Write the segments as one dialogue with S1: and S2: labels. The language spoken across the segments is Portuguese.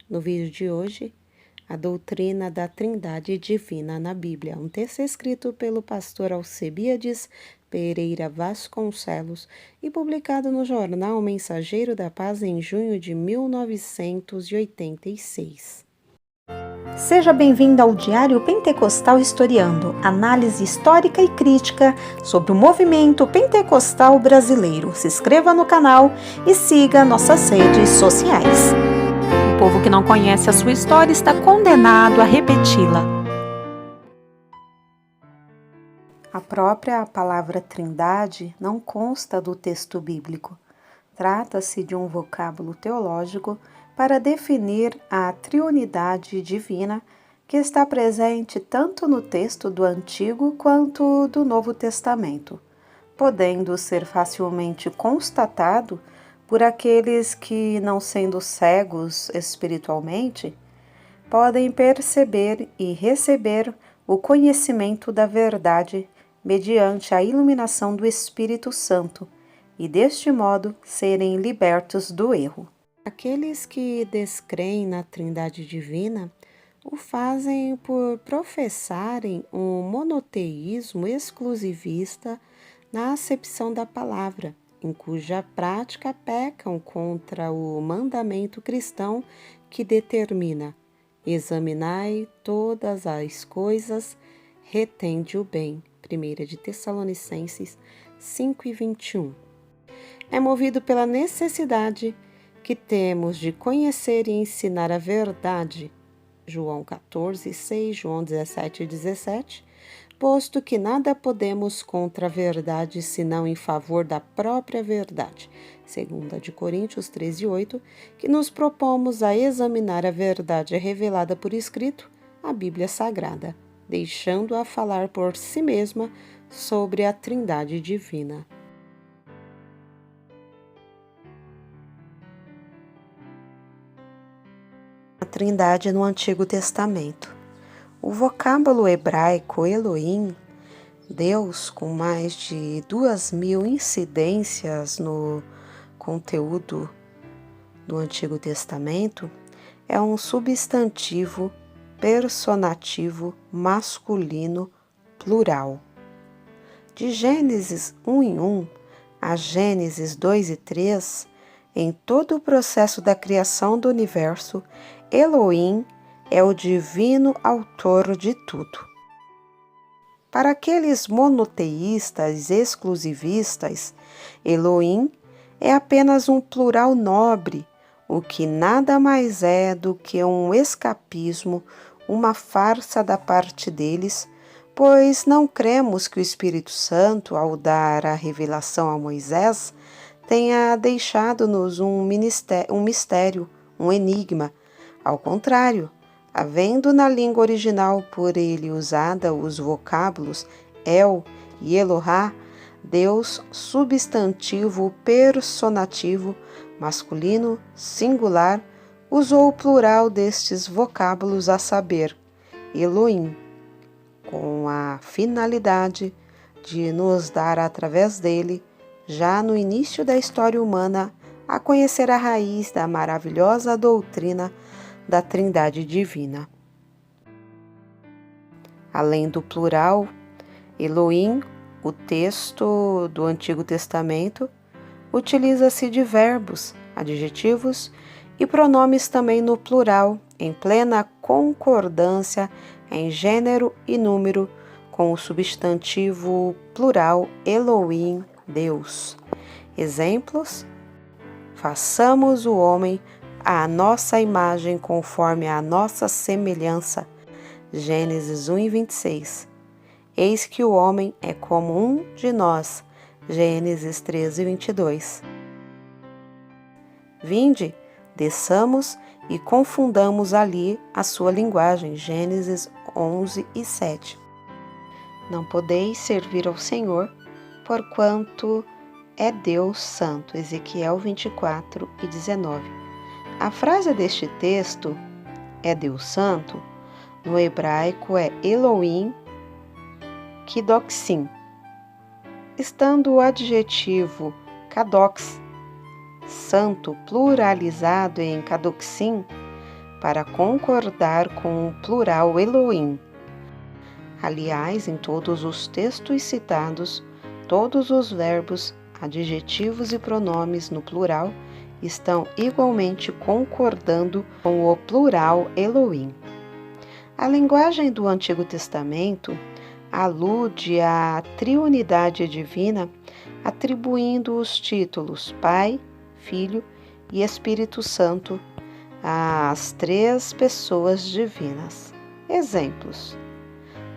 S1: No vídeo de hoje, a doutrina da Trindade Divina na Bíblia, um texto escrito pelo pastor Alcebiades Pereira Vasconcelos e publicado no jornal Mensageiro da Paz em junho de 1986.
S2: Seja bem-vindo ao Diário Pentecostal Historiando, análise histórica e crítica sobre o movimento pentecostal brasileiro. Se inscreva no canal e siga nossas redes sociais. O povo que não conhece a sua história está condenado a repeti-la.
S1: A própria palavra Trindade não consta do texto bíblico. Trata-se de um vocábulo teológico para definir a triunidade divina que está presente tanto no texto do Antigo quanto do Novo Testamento, podendo ser facilmente constatado por aqueles que, não sendo cegos espiritualmente, podem perceber e receber o conhecimento da verdade mediante a iluminação do Espírito Santo e, deste modo, serem libertos do erro. Aqueles que descreem na Trindade Divina o fazem por professarem um monoteísmo exclusivista na acepção da palavra, em cuja prática pecam contra o mandamento cristão que determina: examinai todas as coisas, retende o bem. 1 de Tessalonicenses 5:21. É movido pela necessidade que temos de conhecer e ensinar a verdade, João 14:6, João 17:17, posto que nada podemos contra a verdade senão em favor da própria verdade, 2 de Coríntios 13:8, que nos propomos a examinar a verdade revelada por escrito, a Bíblia Sagrada, deixando-a falar por si mesma sobre a Trindade Divina. A Trindade no Antigo Testamento. O vocábulo hebraico Elohim, Deus, com mais de 2.000 incidências no conteúdo do Antigo Testamento, é um substantivo personativo masculino plural. De Gênesis 1:1 a Gênesis 2:3, em todo o processo da criação do universo, Elohim é o divino autor de tudo. Para aqueles monoteístas exclusivistas, Elohim é apenas um plural nobre, o que nada mais é do que um escapismo, uma farsa da parte deles, pois não cremos que o Espírito Santo, ao dar a revelação a Moisés, tenha deixado-nos um mistério, um enigma. Ao contrário, havendo na língua original por ele usada os vocábulos El e Elohá, Deus substantivo personativo, masculino, singular, usou o plural destes vocábulos, a saber, Elohim, com a finalidade de nos dar através dele, já no início da história humana, a conhecer a raiz da maravilhosa doutrina da Trindade Divina. Além do plural, Elohim, o texto do Antigo Testamento, utiliza-se de verbos, adjetivos e pronomes também no plural, em plena concordância em gênero e número com o substantivo plural Elohim, Deus. Exemplos: façamos o homem à nossa imagem conforme a nossa semelhança. Gênesis 1:26. Eis que o homem é como um de nós. Gênesis 13:22. Vinde, desçamos e confundamos ali a sua linguagem. Gênesis 11:7. Não podeis servir ao Senhor, porquanto é Deus santo. Ezequiel 24:19. A frase deste texto, é Deus santo, no hebraico é Elohim Kidoxim, estando o adjetivo Kadox, santo, pluralizado em Kadoxim, para concordar com o plural Elohim. Aliás, em todos os textos citados, todos os verbos, adjetivos e pronomes no plural estão igualmente concordando com o plural Elohim. A linguagem do Antigo Testamento alude à triunidade divina, atribuindo os títulos Pai, Filho e Espírito Santo às três pessoas divinas. Exemplos: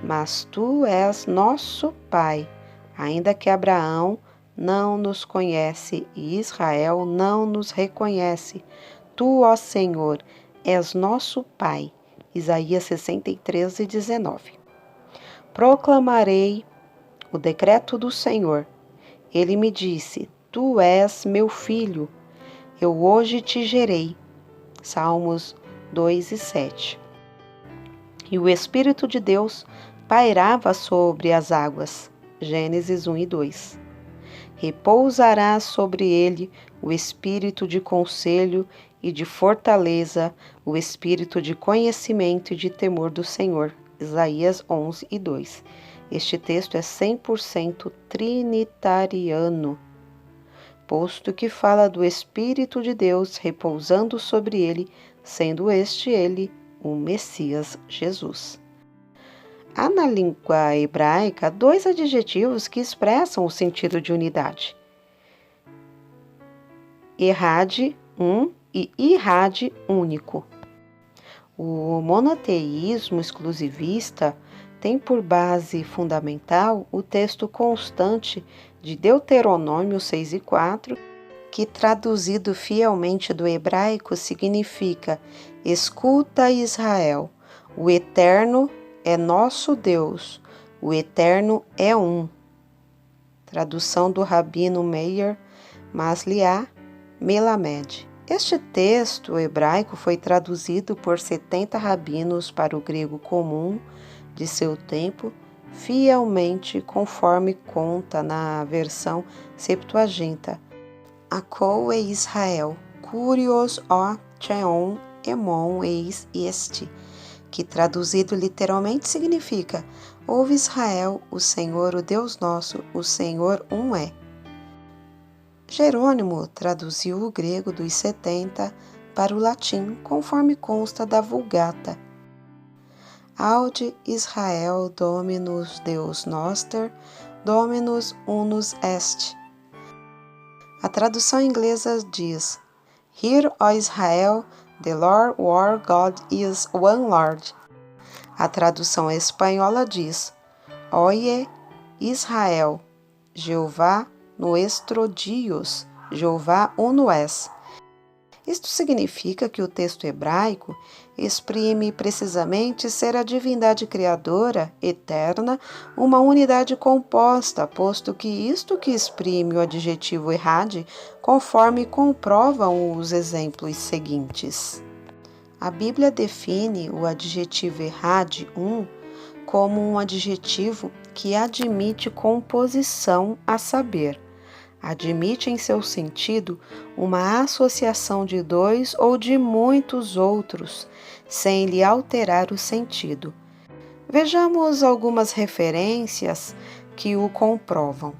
S1: mas tu és nosso Pai, ainda que Abraão não nos conhece e Israel não nos reconhece. Tu, ó Senhor, és nosso Pai. Isaías 63:19. Proclamarei o decreto do Senhor. Ele me disse: Tu és meu filho, eu hoje te gerei. Salmos 2:7. E o Espírito de Deus pairava sobre as águas. Gênesis 1:2. Repousará sobre ele o espírito de conselho e de fortaleza, o espírito de conhecimento e de temor do Senhor. Isaías 11:2. Este texto é 100% trinitariano, posto que fala do Espírito de Deus repousando sobre ele, sendo ele o Messias Jesus. Há na língua hebraica dois adjetivos que expressam o sentido de unidade: errad, um, e irrad, único. O monoteísmo exclusivista tem por base fundamental o texto constante de Deuteronômio 6:4, que traduzido fielmente do hebraico significa: escuta, Israel, o Eterno é nosso Deus, o Eterno é um. Tradução do Rabino Meir Masliah Melamed. Este texto hebraico foi traduzido por 70 rabinos para o grego comum de seu tempo, fielmente conforme conta na versão Septuaginta. Akol e Israel, Kurios o Cheon Emon eis este, que traduzido literalmente significa: ouve Israel, o Senhor, o Deus nosso, o Senhor um é. Jerônimo traduziu o grego dos 70 para o latim, conforme consta da Vulgata. Audi Israel Dominus Deus Noster, Dominus unus est. A tradução inglesa diz: Hear, ó Israel, the Lord our God is one Lord. A tradução espanhola diz: Oye, Israel, Jeová nuestro Dios, Jeová uno es. Isto significa que o texto hebraico exprime precisamente ser a divindade criadora, eterna, uma unidade composta, posto que isto que exprime o adjetivo errad, conforme comprovam os exemplos seguintes. A Bíblia define o adjetivo errad, como um adjetivo que admite composição, a saber, admite em seu sentido uma associação de dois ou de muitos outros, sem lhe alterar o sentido. Vejamos algumas referências que o comprovam.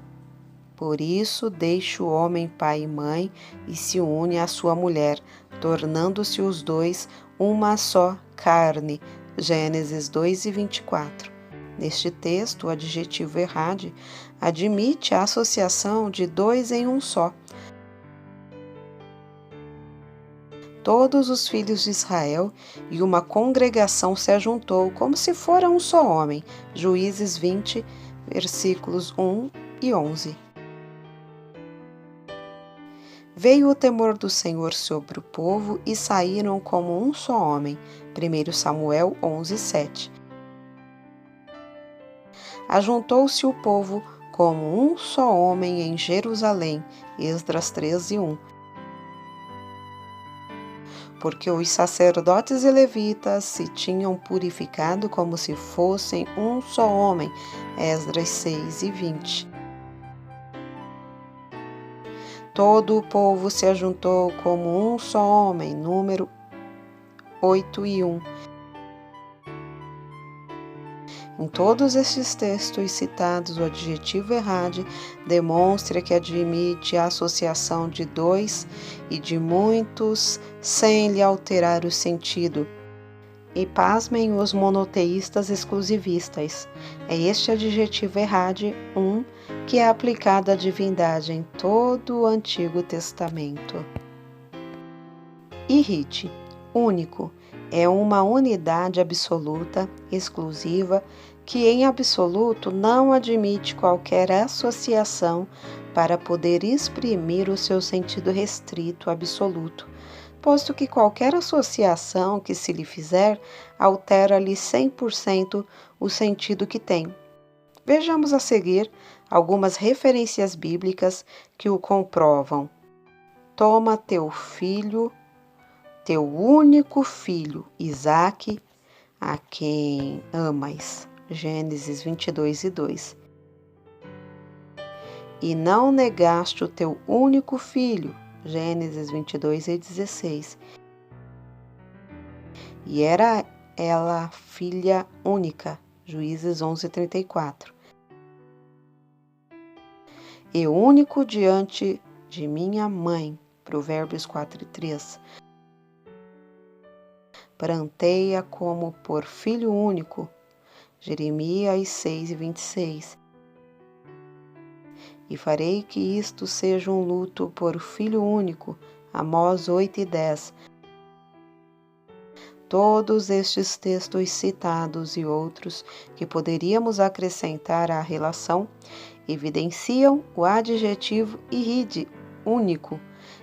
S1: Por isso, deixa o homem pai e mãe e se une à sua mulher, tornando-se os dois uma só carne. Gênesis 2:24. Neste texto, o adjetivo errad admite a associação de dois em um só. Todos os filhos de Israel e uma congregação se ajuntou como se fora um só homem. Juízes 20, versículos 1 e 11. Veio o temor do Senhor sobre o povo e saíram como um só homem. 1 Samuel 11:7. Ajuntou-se o povo como um só homem em Jerusalém. Esdras 13:1. Porque os sacerdotes e levitas se tinham purificado como se fossem um só homem. Esdras 6:20. Todo o povo se ajuntou como um só homem. Número 8:1. Em todos estes textos citados, o adjetivo errade demonstra que admite a associação de dois e de muitos sem lhe alterar o sentido. E pasmem os monoteístas exclusivistas. É este adjetivo errade, que é aplicado à divindade em todo o Antigo Testamento. Irrite, único, é uma unidade absoluta, exclusiva, que em absoluto não admite qualquer associação para poder exprimir o seu sentido restrito absoluto, posto que qualquer associação que se lhe fizer altera-lhe 100% o sentido que tem. Vejamos a seguir algumas referências bíblicas que o comprovam. Toma teu filho, teu único filho, Isaque, a quem amas. Gênesis 22:2. E não negaste o teu único filho. Gênesis 22:16. E era ela filha única. Juízes 11:34. E único diante de minha mãe. Provérbios 4:3. Pranteia como por filho único. Jeremias 6:26. E farei que isto seja um luto por filho único. Amós 8:10. Todos estes textos citados e outros que poderíamos acrescentar à relação evidenciam o adjetivo irride, único.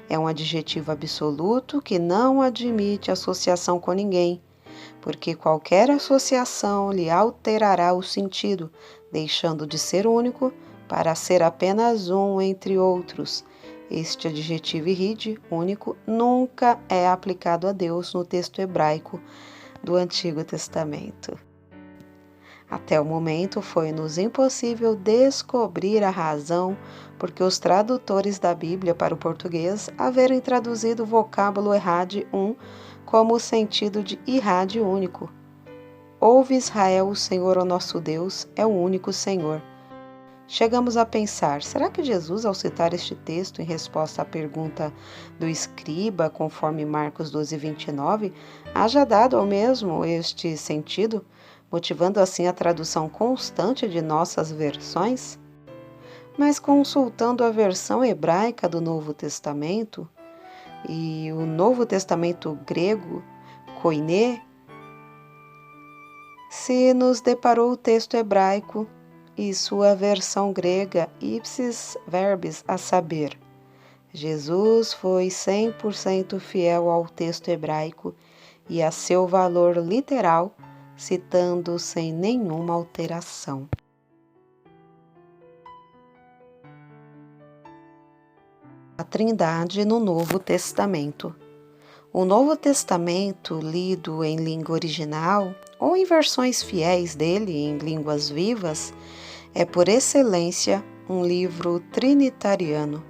S1: É um adjetivo absoluto que não admite associação com ninguém, porque qualquer associação lhe alterará o sentido, deixando de ser único para ser apenas um entre outros. Este adjetivo irride, único, nunca é aplicado a Deus no texto hebraico do Antigo Testamento. Até o momento foi-nos impossível descobrir a razão porque os tradutores da Bíblia para o português haverem traduzido o vocábulo errade como o sentido de irrade único. Ouve Israel, o Senhor, o nosso Deus, é o único Senhor. Chegamos a pensar, será que Jesus, ao citar este texto em resposta à pergunta do escriba, conforme Marcos 12:29, haja dado ao mesmo este sentido, motivando assim a tradução constante de nossas versões? Mas consultando a versão hebraica do Novo Testamento e o Novo Testamento grego, koiné, se nos deparou o texto hebraico e sua versão grega ipsis verbis, a saber, Jesus foi 100% fiel ao texto hebraico e a seu valor literal, citando sem nenhuma alteração. A Trindade no Novo Testamento. O Novo Testamento, lido em língua original ou em versões fiéis dele em línguas vivas, é por excelência um livro trinitariano,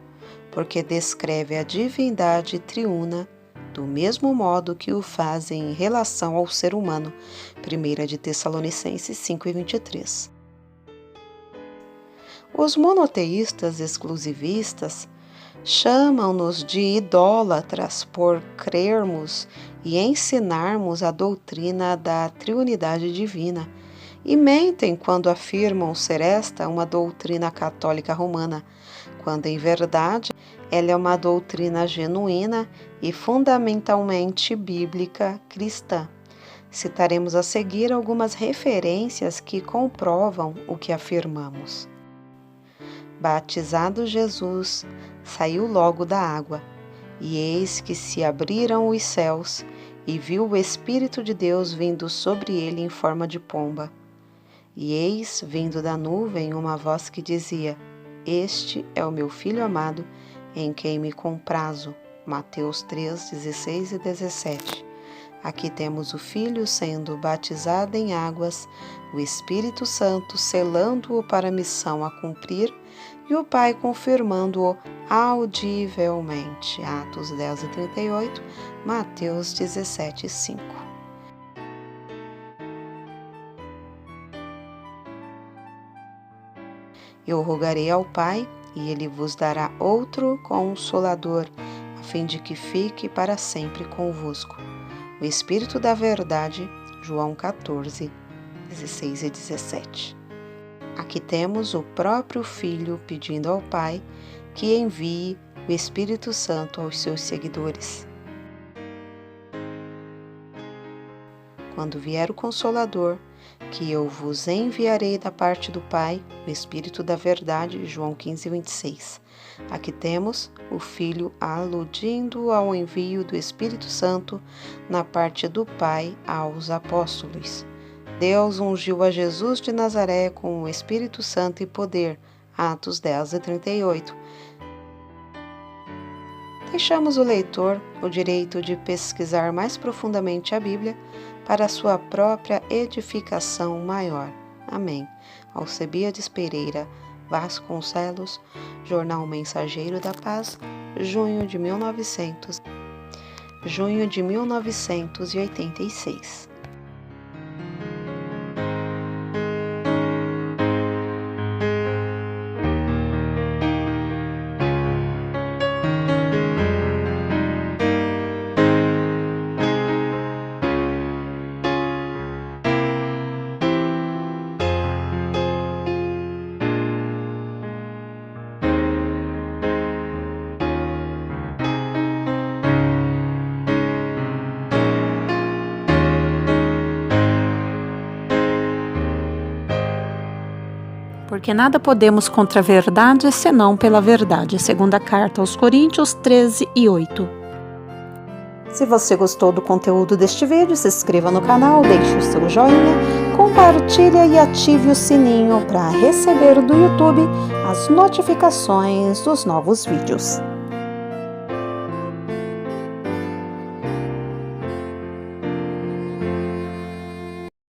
S1: porque descreve a divindade triuna do mesmo modo que o faz em relação ao ser humano. 1 de Tessalonicenses 5:23. Os monoteístas exclusivistas chamam-nos de idólatras por crermos e ensinarmos a doutrina da triunidade divina, e mentem quando afirmam ser esta uma doutrina católica romana, quando em verdade ela é uma doutrina genuína e fundamentalmente bíblica cristã. Citaremos a seguir algumas referências que comprovam o que afirmamos. Batizado Jesus, saiu logo da água, e eis que se abriram os céus, e viu o Espírito de Deus vindo sobre ele em forma de pomba. E eis, vindo da nuvem, uma voz que dizia: Este é o meu Filho amado, em quem me comprazo. Mateus 3:16 e 17. Aqui temos o Filho sendo batizado em águas, o Espírito Santo selando-o para a missão a cumprir e o Pai confirmando-o audivelmente. Atos 10:38, Mateus 17:5. Eu rogarei ao Pai, e Ele vos dará outro Consolador, a fim de que fique para sempre convosco. O Espírito da Verdade, João 14, 16 e 17. Aqui temos o próprio Filho pedindo ao Pai que envie o Espírito Santo aos seus seguidores. Quando vier o Consolador, que eu vos enviarei da parte do Pai, o Espírito da Verdade, João 15, 26. Aqui temos o Filho aludindo ao envio do Espírito Santo na parte do Pai aos apóstolos. Deus ungiu a Jesus de Nazaré com o Espírito Santo e poder, Atos 10 e 38. Deixamos o leitor o direito de pesquisar mais profundamente a Bíblia para sua própria edificação maior. Amém. Alcebiades Pereira Vasconcelos, Jornal Mensageiro da Paz, junho de 1986.
S2: Porque nada podemos contra a verdade, senão pela verdade. Segunda carta aos Coríntios 13 e 8. Se você gostou do conteúdo deste vídeo, se inscreva no canal, deixe o seu joinha, compartilhe e ative o sininho para receber do YouTube as notificações dos novos vídeos.